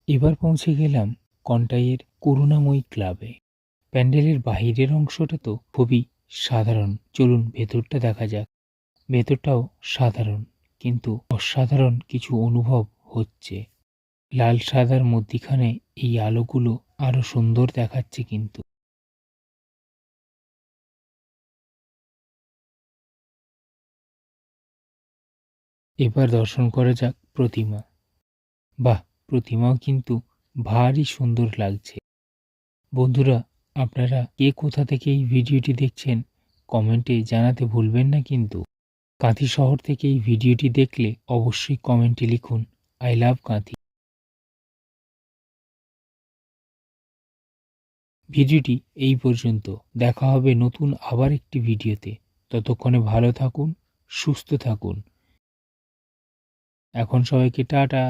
এবার পৌঁছে গেলাম কন্টাইয়ের করুণাময়ী ক্লাবে। প্যান্ডেলের বাহিরের অংশটা তো খুবই সাধারণ, চলুন ভেতরটা দেখা যাক। ভেতরটাও সাধারণ, কিন্তু অসাধারণ কিছু অনুভব হচ্ছে। লাল সাদার মধ্যিখানে এই আলোগুলো আরো সুন্দর দেখাচ্ছে কিন্তু। এবার দর্শন করা যাক প্রতিমা। বাহ, প্রতিমাও কিন্তু ভারী সুন্দর লাগছে। বন্ধুরা, আপনারা কে কোথা থেকে এই ভিডিওটি দেখছেন কমেন্টে জানাতে ভুলবেন না কিন্তু। কাঁথি শহর থেকে এই ভিডিওটি দেখলে অবশ্যই কমেন্টে লিখুন আই লাভ কাঁথি। ভিডিওটি এই পর্যন্ত। দেখা হবে নতুন আবার একটি ভিডিওতে। ততক্ষণে ভালো থাকুন, সুস্থ থাকুন। এখন সবাইকে টাটা।